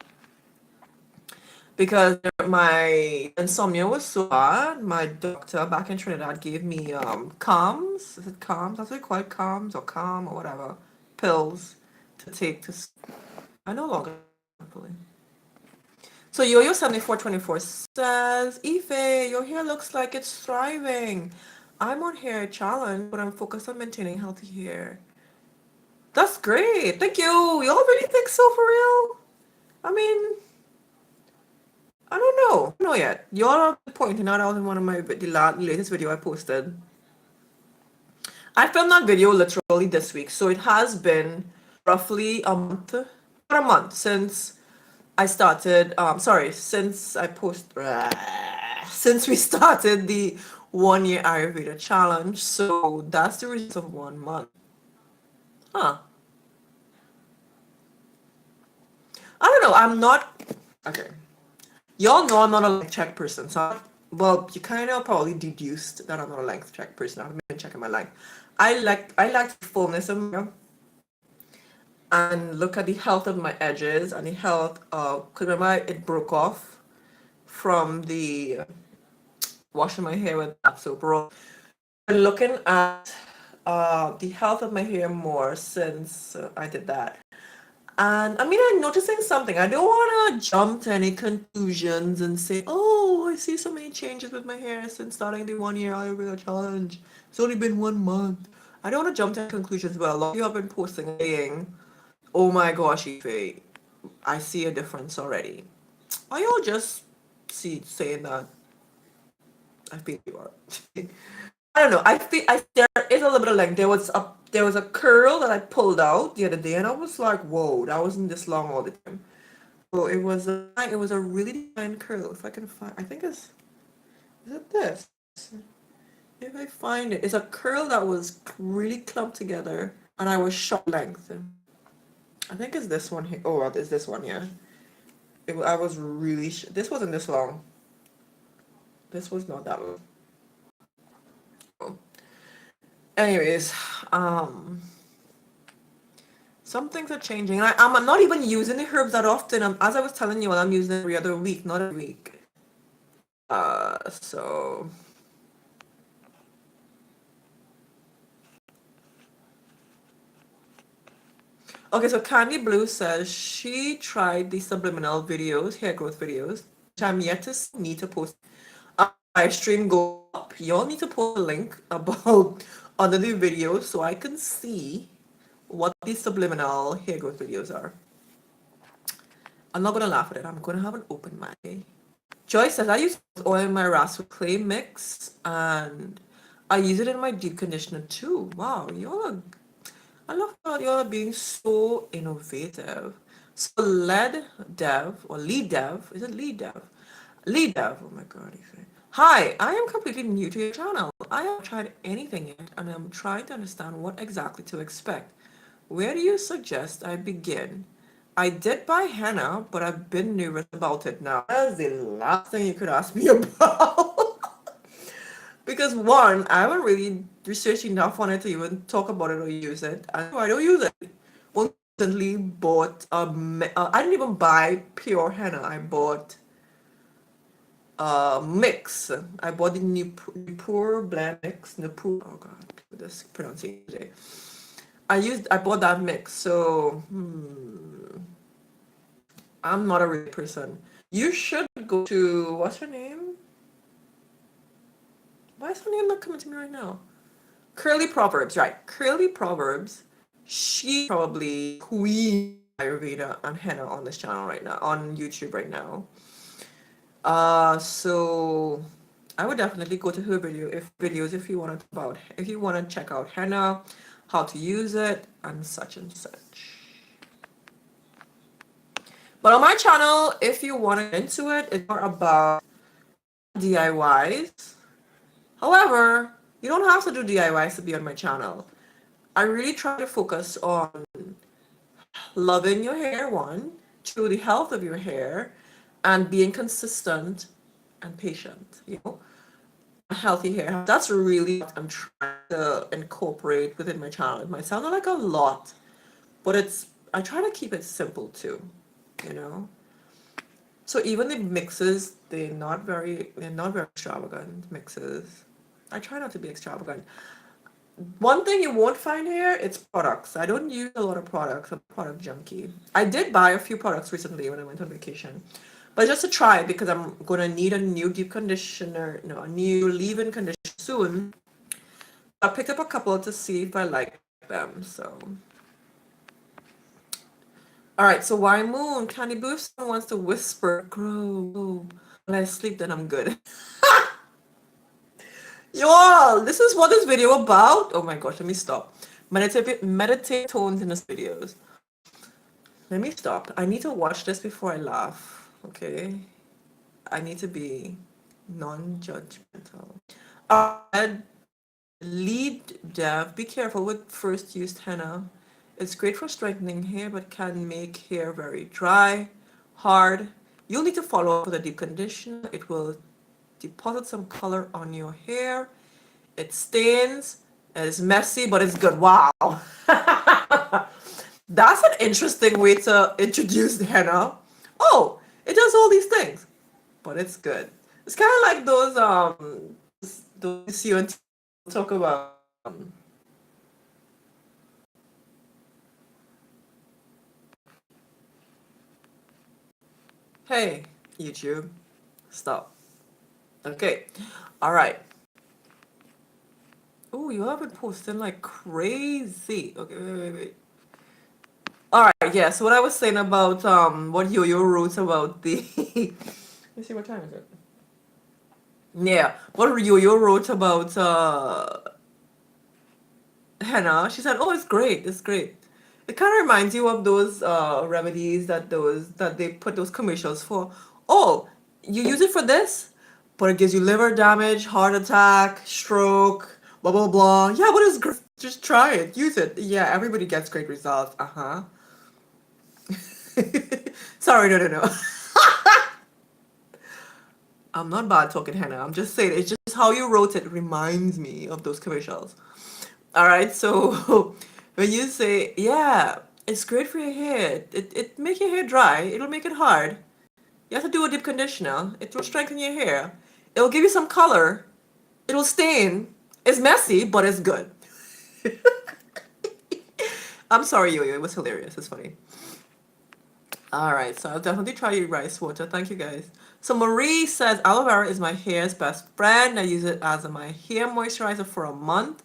A: Because my insomnia was so bad, my doctor back in Trinidad gave me calms. Is it calms? That's what they call it, calms or calm or whatever. Pills to take to sleep. I no longer So Yo-Yo7424 says, Ife, your hair looks like it's thriving. I'm on hair challenge, but I'm focused on maintaining healthy hair. That's great. Thank you. Y'all really think so for real? I mean, I don't know. I don't know yet. Y'all are pointing that out in one of my the latest video I posted. I filmed that video literally this week, so it has been roughly about a month since I started. Since we started the 1 year Ayurveda challenge. So that's the result of 1 month. Huh. I don't know. I'm not. Okay. Y'all know I'm not a length check person. So, well, you kind of probably deduced that I'm not a length check person. I've been checking my length. I like the fullness of my hair and look at the health of my edges and the health of. Because remember, it broke off from the washing my hair with that soap roll. Been looking at the health of my hair more since I did that. And I mean, I'm noticing something. I don't want to jump to any conclusions and say, oh, I see so many changes with my hair since starting the 1 year Ayurveda challenge. It's only been 1 month. I don't want to jump to conclusions, but a lot of you have been posting saying, oh my gosh, Ife, I see a difference already. Are y'all just saying that? I feel you are. I don't know. I feel there is a little bit of like there was a curl that I pulled out the other day, and I was like, whoa, that wasn't this long all the time. So it was a really fine curl. If I can find, I think is it this? If I find it, it's a curl that was really clumped together, and I was short length. I think it's this one here. Oh, it's this one, yeah. I was really. This wasn't this long. This was not that long. Anyways, so some things are changing. I'm not even using the herbs that often. As I was telling you, I'm using it every other week, not every week. So okay, so Candy Blue says she tried the subliminal videos, hair growth videos, which I'm yet to need to post. Live stream go up. Y'all need to post a link about under the videos so I can see what these subliminal hair growth videos are. I'm not gonna laugh at it. I'm gonna have an open mind. Joy says I use oil in my rascal clay mix and I use it in my deep conditioner too. Wow, I love how y'all are being so innovative. So lead dev, is it lead dev? Lead dev, oh my god, hi, I am completely new to your channel. I haven't tried anything yet and I'm trying to understand what exactly to expect. Where do you suggest I begin? I did buy henna, but I've been nervous about it now. That's the last thing you could ask me about. Because one, I haven't really researched enough on it to even talk about it or use it. And I don't use it. Well, recently bought I didn't even buy pure henna. I bought mix. I bought the Nipur blend mix. Nipur. Oh god, this pronunciation today. I bought that mix. So I'm not a real person. You should go to what's her name? Why is her name not coming to me right now? Curly Proverbs, right? Curly Proverbs. She probably queen Ayurveda and henna on this channel right now, on YouTube right now. So I would definitely go to her videos if you want to check out henna, how to use it, and such and such. But on my channel, if you want to get into it, it's more about DIYs. However, you don't have to do DIYs to be on my channel. I really try to focus on loving your hair, one, two, the health of your hair, and being consistent and patient, healthy hair. That's really what I'm trying to incorporate within my channel. It might sound like a lot, but I try to keep it simple too, So even the mixes, they're not very extravagant mixes. I try not to be extravagant. One thing you won't find here, it's products. I don't use a lot of products. I'm a product junkie. I did buy a few products recently when I went on vacation. But just to try it because I'm going to need a new deep conditioner, no, a new leave-in conditioner soon. I picked up a couple to see if I like them, so. Alright, so why moon? Candy Blue, if someone wants to whisper, grow. When I sleep, then I'm good. Y'all, this is what this video about. Oh my gosh, let me stop. Meditate tones in this videos. Let me stop. I need to watch this before I laugh. Okay? I need to be non-judgmental. Lead dev. Be careful with first used henna. It's great for strengthening hair, but can make hair very dry, hard. You'll need to follow up with a deep conditioner. It will deposit some color on your hair. It stains. It's messy, but it's good. Wow. That's an interesting way to introduce henna. Oh, it does all these things, but it's good. It's kind of like those you see on talk about. Hey, YouTube, stop. Okay, all right. Oh, you have been posting like crazy. Okay, wait. All right, yeah. So what I was saying about what Yo-Yo wrote about the. Let me see, what time is it? Yeah, what Yo-Yo wrote about henna. She said, "Oh, it's great. It's great." It kind of reminds you of those remedies that they put those commercials for. Oh, you use it for this, but it gives you liver damage, heart attack, stroke, blah blah blah. Yeah, but it's great. Just try it. Use it. Yeah, everybody gets great results. Uh-huh. Sorry, no. I'm not bad talking henna. I'm just saying it's just how you wrote it reminds me of those commercials. All right, so when you say, yeah, It's great for your hair. It make your hair dry. It'll make it hard. You have to do a deep conditioner. It will strengthen your hair. It'll give you some color. It'll stain. It's messy, but it's good. I'm sorry, Yo-Yo. It was hilarious. It's funny. All right, so I'll definitely try your rice water. Thank you, guys. So Marie says aloe vera is my hair's best friend. I use it as my hair moisturizer for a month.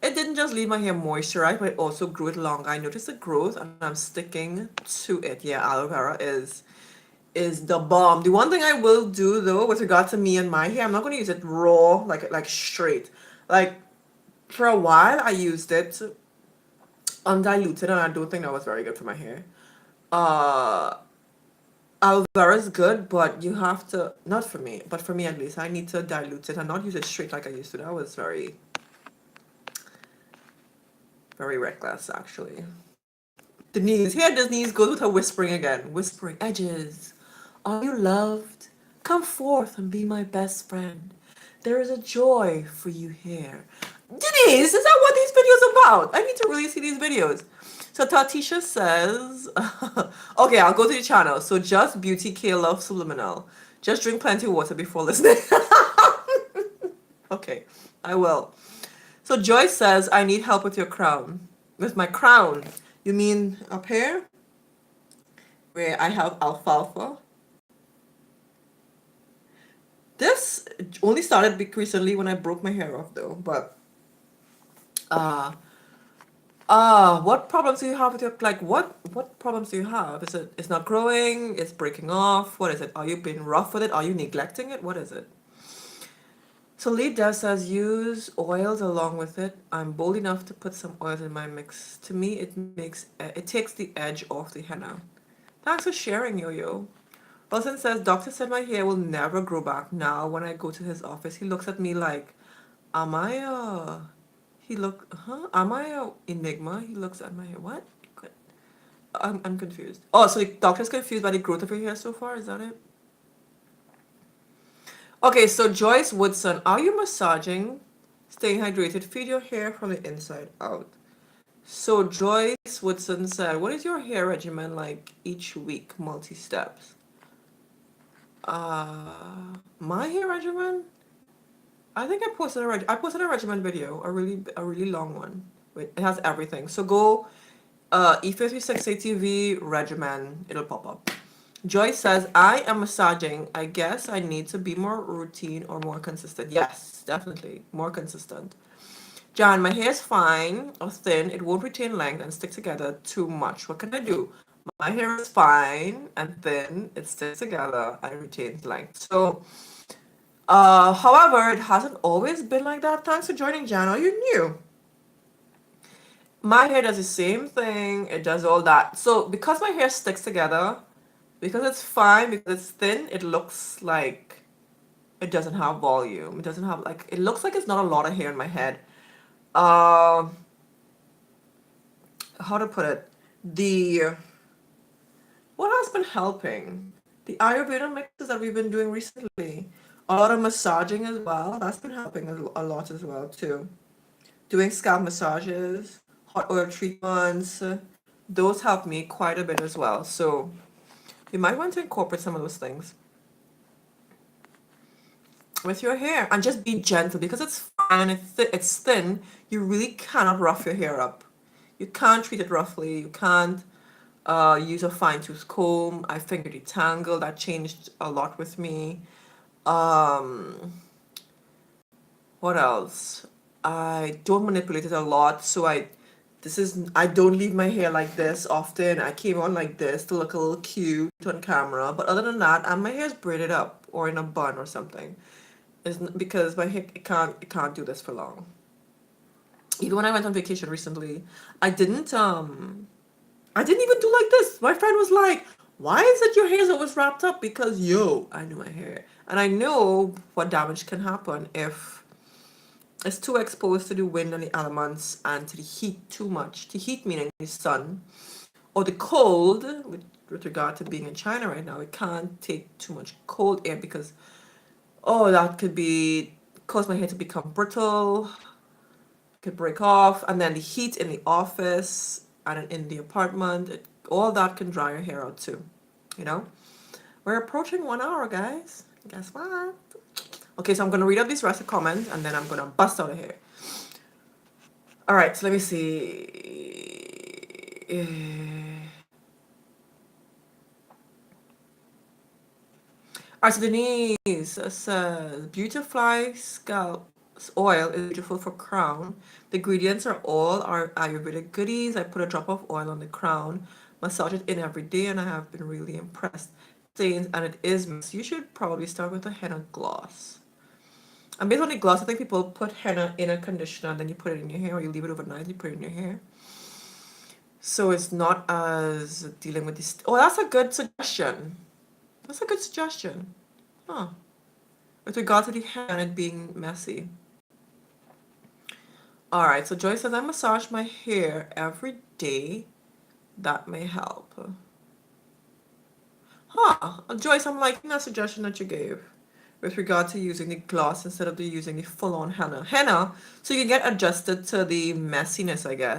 A: It didn't just leave my hair moisturized, but it also grew it longer. I noticed the growth, and I'm sticking to it. Yeah, aloe vera is the bomb. The one thing I will do though, with regard to me and my hair, I'm not going to use it raw, like straight. Like for a while, I used it undiluted, and I don't think that was very good for my hair. Uh, Aloe vera is good, but you have to, not for me, but for me at least, I need to dilute it and not use it straight like I used to. That was very, very reckless, actually. Denise, here Denise goes with her whispering again. Whispering edges. Are you loved? Come forth and be my best friend. There is a joy for you here. Denise, is that what these videos about? I need to really see these videos. So Tatisha says, okay, I'll go to the channel. So Just Beauty K Love Subliminal. Just drink plenty of water before listening. Okay, I will. So Joyce says, I need help with your crown. With my crown. You mean up here? Where I have alfalfa. This only started recently when I broke my hair off though. But uh what problems do you have with your, like, what problems do you have? Is it, it's not growing, it's breaking off? What is it? Are you being rough with it? Are you neglecting it? What is it? So Lee Dev says use oils along with it. I'm bold enough to put some oils in my mix. To me, it takes the edge off the henna. Thanks for sharing, Yo-Yo. Wilson says doctor said my hair will never grow back. Now when I go to his office, he looks at me like, am I a Am I a enigma? He looks at my hair. What? I'm confused. Oh, so the doctor's confused by the growth of your hair so far? Is that it? Okay, so Joyce Woodson, are you massaging, staying hydrated? Feed your hair from the inside out. So Joyce Woodson said, what is your hair regimen like each week? Multi steps. My hair regimen? I think I posted a regimen video, a really long one. Wait, it has everything. So go E536 ATV regimen, it'll pop up. Joyce says, I am massaging. I guess I need to be more routine or more consistent. Yes, definitely. More consistent. John, my hair is fine or thin. It won't retain length and stick together too much. What can I do? My hair is fine and thin. It sticks together and retains length. So, however, it hasn't always been like that. Thanks for joining, Jan. Are you new? My hair does the same thing. It does all that. So because my hair sticks together, because it's fine, because it's thin, it looks like it doesn't have volume. It doesn't have, like, it looks like it's not a lot of hair in my head. Um, how to put it? The What has been helping? The Ayurveda mixes that we've been doing recently. A lot of massaging as well. That's been helping a lot as well too. Doing scalp massages, hot oil treatments, those help me quite a bit as well. So you might want to incorporate some of those things with your hair and just be gentle because it's fine, it's thin. You really cannot rough your hair up. You can't treat it roughly. You can't use a fine tooth comb. I finger detangle. That changed a lot with me. Um, what else? I don't manipulate it a lot, so I don't leave my hair like this often. I came on like this to look a little cute on camera, but other than that, and my hair's braided up or in a bun or something. Because my hair it can't do this for long. Even when I went on vacation recently, I didn't even do like this. My friend was like, "Why is it your hair's always wrapped up?" Because I know my hair, and I know what damage can happen if it's too exposed to the wind and the elements and to the heat too much. The heat meaning the sun or the cold. With regard to being in China right now, it can't take too much cold air because that could be cause my hair to become brittle, could break off, and then the heat in the office and in the apartment, all that can dry your hair out too. You know? We're approaching 1 hour, guys. Guess what? Okay, so I'm gonna read out these rest of comments and then I'm gonna bust out of here. All right, so let me see. All right, so Denise says, Beautifly Scalp oil is beautiful for crown. The ingredients are all our Ayurvedic goodies. I put a drop of oil on the crown, massage it in every day, and I have been really impressed. Stains, and it is messy. You should probably start with a henna gloss. And based on the gloss, I think people put henna in a conditioner and then you put it in your hair, or you leave it overnight, you put it in your hair. So it's not as dealing with this. Oh, that's a good suggestion. That's a good suggestion. Huh. With regard to the hair and it being messy. Alright, so Joyce says, I massage my hair every day. That may help. Huh. Joyce, I'm liking that suggestion that you gave with regard to using the gloss instead of using the full-on henna. Henna, so you can get adjusted to the messiness, I guess.